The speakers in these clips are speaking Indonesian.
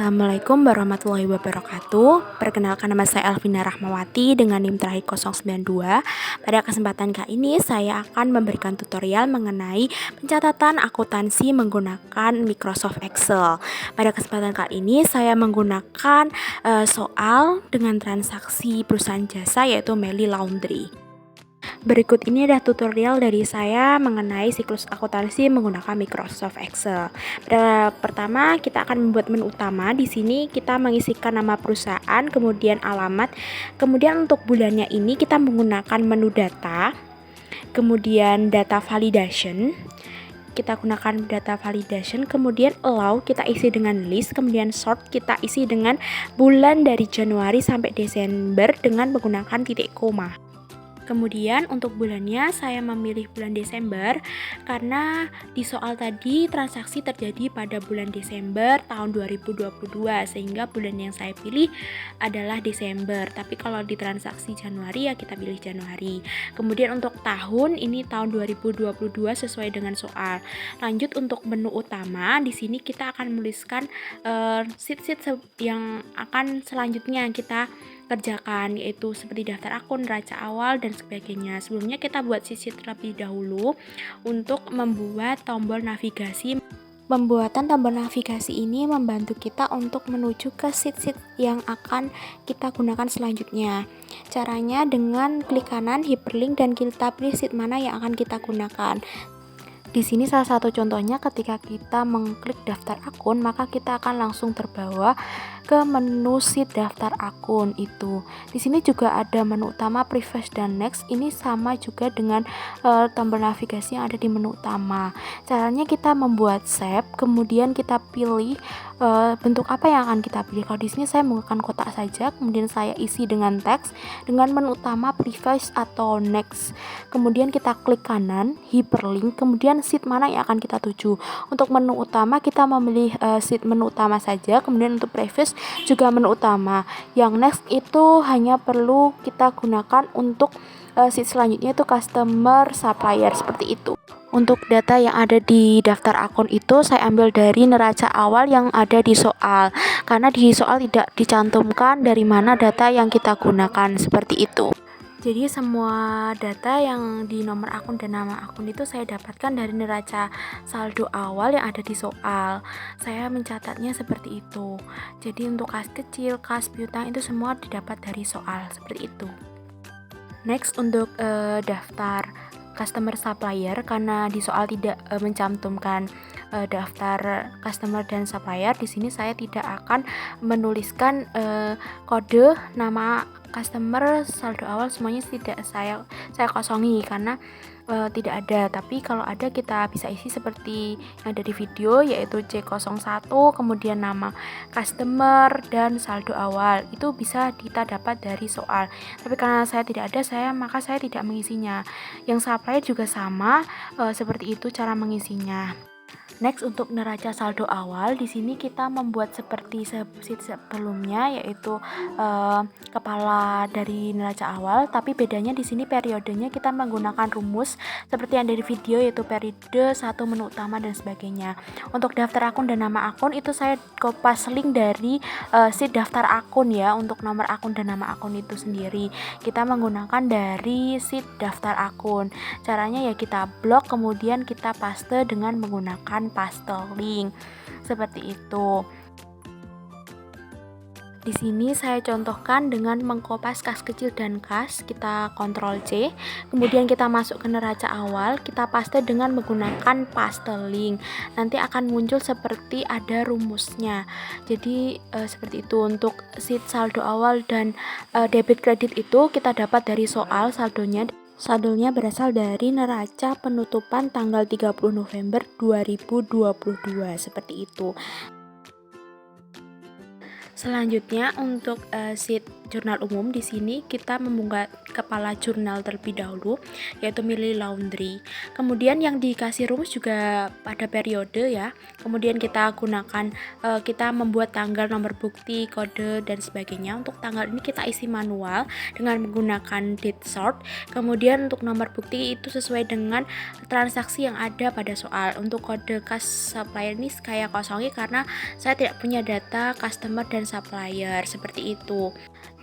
Assalamualaikum warahmatullahi wabarakatuh. Perkenalkan, nama saya Elvina Rahmawati dengan NIM terakhir 092. Pada kesempatan kali ini saya akan memberikan tutorial mengenai pencatatan akuntansi menggunakan Microsoft Excel. Pada kesempatan kali ini saya menggunakan soal dengan transaksi perusahaan jasa yaitu Melly Laundry. Berikut ini adalah tutorial dari saya mengenai siklus akuntansi menggunakan Microsoft Excel. Pertama, kita akan membuat menu utama. Di sini kita mengisikan nama perusahaan, kemudian alamat. Kemudian untuk bulannya ini kita menggunakan menu data, kemudian data validation. Kita gunakan data validation, kemudian allow kita isi dengan list, kemudian sort kita isi dengan bulan dari Januari sampai Desember dengan menggunakan titik koma. Kemudian untuk bulannya saya memilih bulan Desember karena di soal tadi transaksi terjadi pada bulan Desember tahun 2022 sehingga bulan yang saya pilih adalah Desember. Tapi kalau di transaksi Januari ya kita pilih Januari. Kemudian untuk tahun ini tahun 2022 sesuai dengan soal. Lanjut untuk menu utama, di sini kita akan menuliskan sheet-sheet yang akan selanjutnya kita kerjakan, yaitu seperti daftar akun, neraca awal, dan sebagainya. Sebelumnya kita buat sheet terlebih dahulu untuk membuat tombol navigasi. Pembuatan tombol navigasi ini membantu kita untuk menuju ke sheet yang akan kita gunakan selanjutnya. Caranya dengan klik kanan hyperlink dan kita pilih sheet mana yang akan kita gunakan. Di sini salah satu contohnya ketika kita mengklik daftar akun, maka kita akan langsung terbawa ke menu sheet daftar akun itu. Di sini juga ada menu utama, previous dan next. Ini sama juga dengan tombol navigasi yang ada di menu utama. Caranya kita membuat save, kemudian kita pilih bentuk apa yang akan kita pilih. Kalau di sini saya menggunakan kotak saja, kemudian saya isi dengan teks dengan menu utama previous atau next. Kemudian kita klik kanan hyperlink, kemudian sheet mana yang akan kita tuju. Untuk menu utama kita memilih sheet menu utama saja, kemudian untuk previous juga menu utama. Yang next itu hanya perlu kita gunakan untuk sheet selanjutnya itu customer supplier, seperti itu. Untuk data yang ada di daftar akun itu saya ambil dari neraca awal yang ada di soal, karena di soal tidak dicantumkan dari mana data yang kita gunakan, seperti itu. Jadi semua data yang di nomor akun dan nama akun itu saya dapatkan dari neraca saldo awal yang ada di soal. Saya mencatatnya seperti itu. Jadi untuk kas kecil, kas piutang itu semua didapat dari soal, seperti itu. Next untuk daftar customer supplier, karena di soal tidak mencantumkan daftar customer dan supplier, di sini saya tidak akan menuliskan kode nama customer, saldo awal semuanya tidak saya kosongi karena tidak ada. Tapi kalau ada kita bisa isi seperti yang ada di video, yaitu C01, kemudian nama customer dan saldo awal. Itu bisa kita dapat dari soal. Tapi karena saya tidak ada, maka saya tidak mengisinya. Yang supplier juga sama seperti itu cara mengisinya. Next untuk neraca saldo awal, di sini kita membuat seperti sheet sebelumnya, yaitu kepala dari neraca awal, tapi bedanya di sini periodenya kita menggunakan rumus seperti yang dari video, yaitu periode 1, menu utama dan sebagainya. Untuk daftar akun dan nama akun itu saya kopas link dari sheet daftar akun ya. Untuk nomor akun dan nama akun itu sendiri kita menggunakan dari sheet daftar akun. Caranya ya kita blok, kemudian kita paste dengan menggunakan paste link, seperti itu. Di sini saya contohkan dengan mengkopas kas kecil dan kas, kita Ctrl C, kemudian kita masuk ke neraca awal, kita paste dengan menggunakan paste link. Nanti akan muncul seperti ada rumusnya. Jadi seperti itu. Untuk sheet saldo awal dan debit kredit itu kita dapat dari soal saldonya. Saldonya berasal dari neraca penutupan tanggal 30 November 2022, seperti itu. Selanjutnya untuk sheet jurnal umum, di sini kita membuka kepala jurnal terlebih dahulu, yaitu milih laundry. Kemudian yang dikasih rumus juga pada periode ya. Kemudian kita gunakan kita membuat tanggal, nomor bukti, kode dan sebagainya. Untuk tanggal ini kita isi manual dengan menggunakan date sort. Kemudian untuk nomor bukti itu sesuai dengan transaksi yang ada pada soal. Untuk kode kas supplier ini saya kosongi karena saya tidak punya data customer dan supplier seperti itu.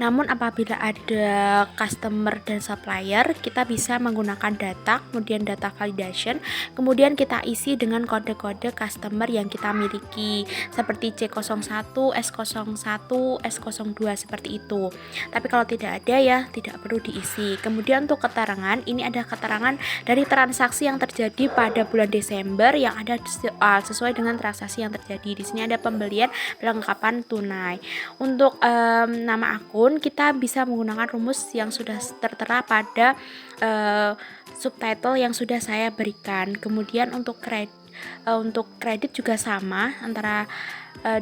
Namun apabila ada customer dan supplier, kita bisa menggunakan data, kemudian data validation, kemudian kita isi dengan kode-kode customer yang kita miliki seperti C01, S01, S02 seperti itu. Tapi kalau tidak ada ya tidak perlu diisi. Kemudian untuk keterangan, ini ada keterangan dari transaksi yang terjadi pada bulan Desember yang ada sesuai dengan transaksi yang terjadi. Di sini ada pembelian, perlengkapan tunai. Untuk nama akun kita bisa menggunakan rumus yang sudah tertera pada subtitle yang sudah saya berikan. Kemudian untuk kredit juga sama, antara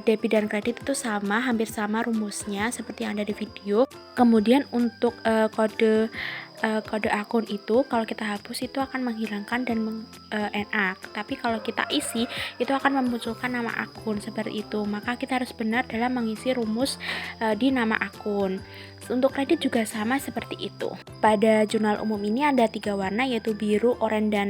debit dan kredit itu sama, hampir sama rumusnya seperti yang ada di video. Kemudian untuk kode akun itu kalau kita hapus itu akan menghilangkan dan NA. Tapi kalau kita isi itu akan memunculkan nama akun seperti itu. Maka kita harus benar dalam mengisi rumus di nama akun. Untuk kredit juga sama seperti itu. Pada jurnal umum ini ada 3 warna, yaitu biru, oranye dan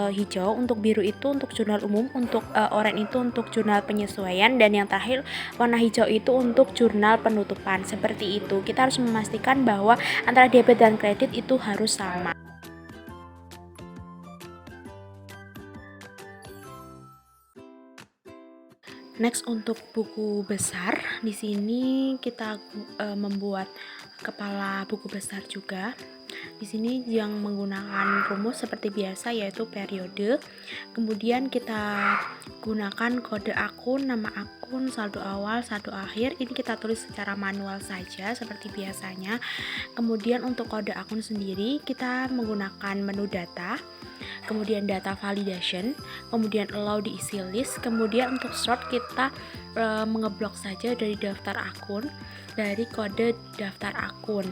hijau. Untuk biru itu untuk jurnal umum, untuk oranye itu untuk jurnal penyesuaian, dan yang terakhir warna hijau itu untuk jurnal penutupan. Seperti itu. Kita harus memastikan bahwa antara debit dan kredit itu harus sama. Next, untuk buku besar, di sini kita membuat kepala buku besar juga. Di sini yang menggunakan rumus seperti biasa, yaitu periode. Kemudian kita gunakan kode akun, nama akun, saldo awal, saldo akhir. Ini kita tulis secara manual saja seperti biasanya. Kemudian untuk kode akun sendiri kita menggunakan menu data, kemudian data validation, kemudian allow diisi list, kemudian untuk sort kita mengeblok saja dari daftar akun, dari kode daftar akun.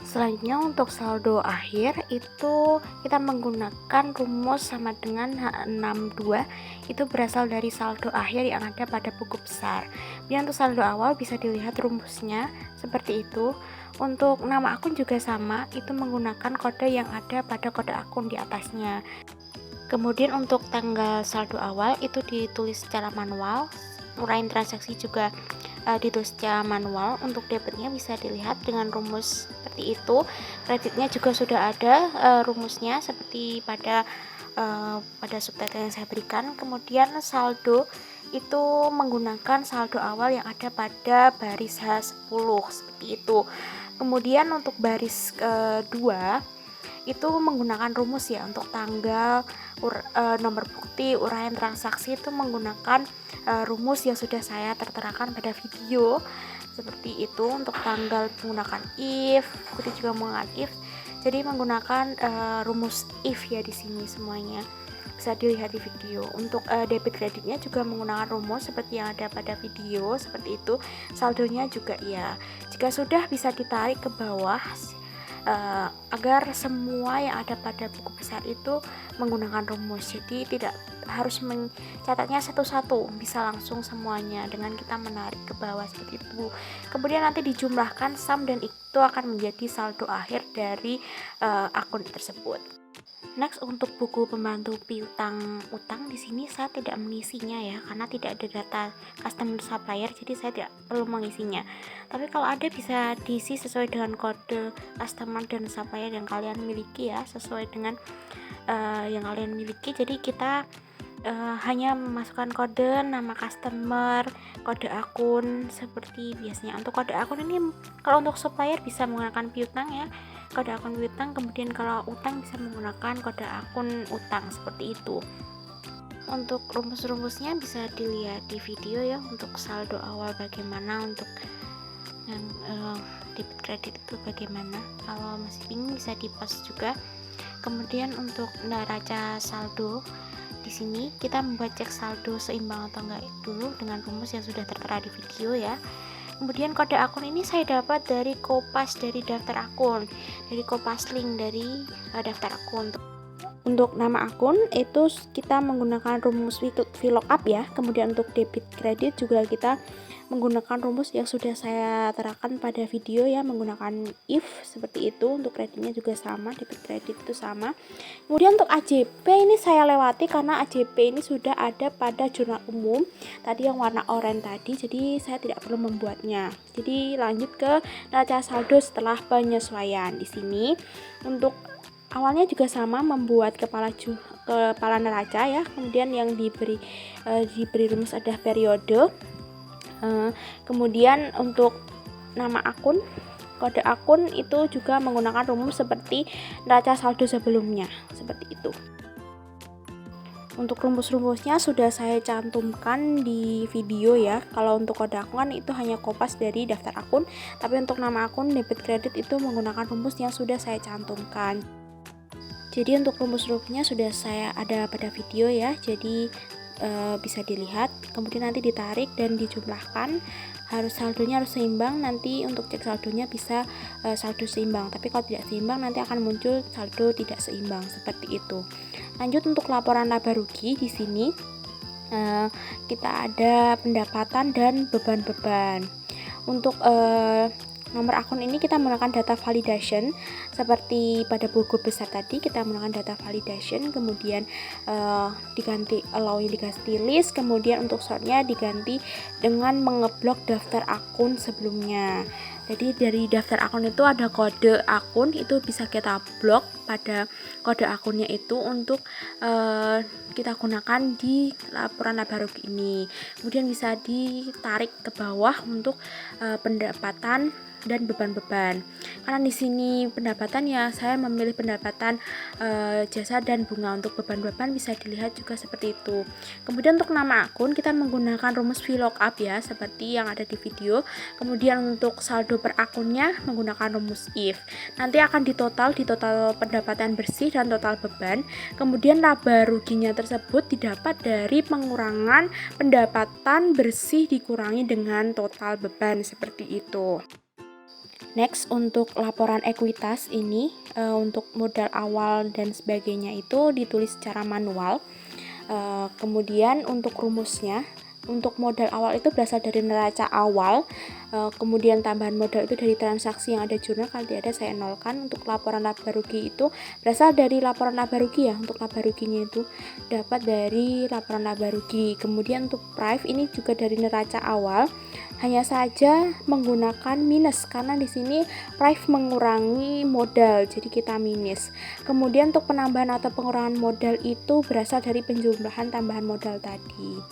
Selanjutnya untuk saldo akhir itu kita menggunakan rumus sama dengan H62, itu berasal dari saldo akhir yang ada pada buku besar. Dan untuk saldo awal bisa dilihat rumusnya seperti itu. Untuk nama akun juga sama, itu menggunakan kode yang ada pada kode akun di atasnya. Kemudian untuk tanggal saldo awal itu ditulis secara manual, uraian transaksi juga ditulis secara manual. Untuk debitnya bisa dilihat dengan rumus seperti itu. Kreditnya juga sudah ada rumusnya seperti pada subtitle yang saya berikan. Kemudian saldo itu menggunakan saldo awal yang ada pada baris H10 seperti itu. Kemudian untuk baris kedua itu menggunakan rumus ya. Untuk tanggal, nomor bukti, uraian transaksi itu menggunakan rumus yang sudah saya terterakan pada video seperti itu. Untuk tanggal menggunakan if, bukti juga menggunakan if. Jadi menggunakan rumus if ya di sini semuanya. Bisa dilihat di video. Untuk debit kreditnya juga menggunakan rumus seperti yang ada pada video seperti itu. Saldonya juga ya. Jika sudah bisa ditarik ke bawah agar semua yang ada pada buku besar itu menggunakan rumus. Jadi tidak harus mencatatnya satu-satu, bisa langsung semuanya dengan kita menarik ke bawah seperti itu. Kemudian nanti dijumlahkan sum dan itu akan menjadi saldo akhir dari akun tersebut. Next, untuk buku pembantu piutang utang, di sini saya tidak mengisinya ya, karena tidak ada data customer supplier, jadi saya tidak perlu mengisinya. Tapi kalau ada bisa diisi sesuai dengan kode customer dan supplier yang kalian miliki ya, sesuai dengan yang kalian miliki. Jadi kita hanya memasukkan kode, nama customer, kode akun seperti biasanya. Untuk kode akun ini kalau untuk supplier bisa menggunakan piutang ya, kode akun piutang. Kemudian kalau utang bisa menggunakan kode akun utang seperti itu. Untuk rumus-rumusnya bisa dilihat di video ya. Untuk saldo awal bagaimana, untuk yang debit kredit itu bagaimana. Kalau masih bingung bisa di pause juga. Kemudian untuk neraca saldo, di sini kita membuat cek saldo seimbang atau enggak dulu dengan rumus yang sudah tertera di video ya. Kemudian kode akun ini saya dapat dari Kompas, dari daftar akun, dari Kompas link dari daftar akun. Untuk nama akun itu kita menggunakan rumus VLOOKUP ya. Kemudian untuk debit kredit juga kita menggunakan rumus yang sudah saya terangkan pada video ya, menggunakan if seperti itu. Untuk kreditnya juga sama, debit kredit itu sama. Kemudian untuk AJP ini saya lewati karena AJP ini sudah ada pada jurnal umum tadi yang warna oranye tadi, jadi saya tidak perlu membuatnya. Jadi lanjut ke neraca saldo setelah penyesuaian. Di sini untuk awalnya juga sama, membuat kepala neraca ya. Kemudian yang diberi rumus ada periode. Kemudian untuk nama akun, kode akun itu juga menggunakan rumus seperti neraca saldo sebelumnya, seperti itu. Untuk rumus-rumusnya sudah saya cantumkan di video ya. Kalau untuk kode akun kan itu hanya kopas dari daftar akun, tapi untuk nama akun debit kredit itu menggunakan rumus yang sudah saya cantumkan. Jadi untuk rumus-rumusnya sudah saya ada pada video ya, jadi bisa dilihat. Kemudian nanti ditarik dan dijumlahkan, saldonya harus seimbang. Nanti untuk cek saldonya bisa saldo seimbang, tapi kalau tidak seimbang nanti akan muncul saldo tidak seimbang, seperti itu. Lanjut untuk laporan laba rugi. Di sini kita ada pendapatan dan beban-beban. Untuk nomor akun ini kita menggunakan data validation seperti pada buku besar tadi, kita menggunakan data validation. Kemudian diganti allow-nya diganti list, kemudian untuk sortnya diganti dengan mengeblok daftar akun sebelumnya. Jadi dari daftar akun itu ada kode akun, itu bisa kita blok pada kode akunnya itu untuk kita gunakan di laporan laba rugi ini. Kemudian bisa ditarik ke bawah untuk pendapatan dan beban-beban. Karena di sini pendapatan ya, saya memilih pendapatan jasa dan bunga. Untuk beban-beban bisa dilihat juga seperti itu. Kemudian untuk nama akun kita menggunakan rumus VLOOKUP ya, seperti yang ada di video. Kemudian untuk saldo per akunnya menggunakan rumus if. Nanti akan ditotal pendapatan bersih dan total beban. Kemudian laba ruginya tersebut didapat dari pengurangan pendapatan bersih dikurangi dengan total beban, seperti itu. Next, untuk laporan ekuitas ini untuk modal awal dan sebagainya itu ditulis secara manual. Kemudian untuk rumusnya, untuk modal awal itu berasal dari neraca awal, kemudian tambahan modal itu dari transaksi yang ada jurnal, kalau tidak ada saya nolkan. Untuk laporan laba rugi itu berasal dari laporan laba rugi ya, untuk laba ruginya itu dapat dari laporan laba rugi. Kemudian untuk price ini juga dari neraca awal, hanya saja menggunakan minus karena di sini price mengurangi modal, jadi kita minus. Kemudian untuk penambahan atau pengurangan modal itu berasal dari penjumlahan tambahan modal tadi.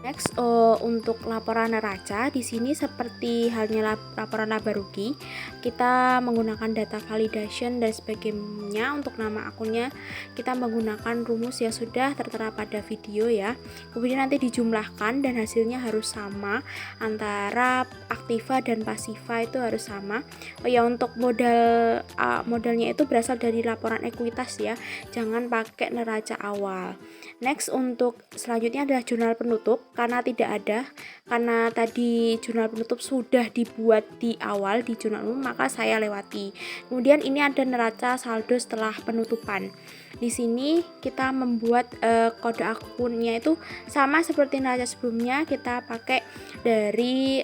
Next, untuk laporan neraca di sini seperti halnya laporan laba rugi, kita menggunakan data validation dan sebagainya. Untuk nama akunnya kita menggunakan rumus yang sudah tertera pada video ya. Kemudian nanti dijumlahkan dan hasilnya harus sama, antara aktiva dan pasiva itu harus sama. Ya, untuk modalnya itu berasal dari laporan ekuitas ya, jangan pakai neraca awal. Next, untuk selanjutnya adalah jurnal penutup. Karena tidak ada, karena tadi jurnal penutup sudah dibuat di awal di jurnal umum, maka saya lewati. Kemudian ini ada neraca saldo setelah penutupan. Di sini kita membuat kode akunnya itu sama seperti neraca sebelumnya, kita pakai dari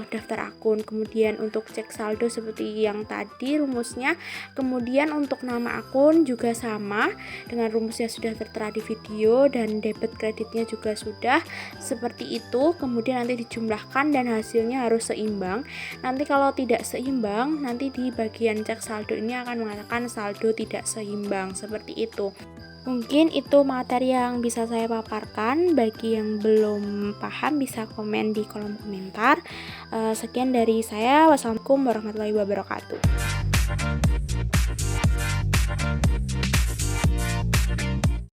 daftar akun. Kemudian untuk cek saldo seperti yang tadi rumusnya. Kemudian untuk nama akun juga sama dengan rumus yang sudah tertera di video, dan debit kreditnya juga sudah seperti itu. Kemudian nanti dijumlahkan dan hasilnya harus seimbang. Nanti kalau tidak seimbang, nanti di bagian cek saldo ini akan mengatakan saldo tidak seimbang, seperti itu. Mungkin itu materi yang bisa saya paparkan. Bagi yang belum paham bisa komen di kolom komentar. Sekian dari saya. Wassalamualaikum warahmatullahi wabarakatuh.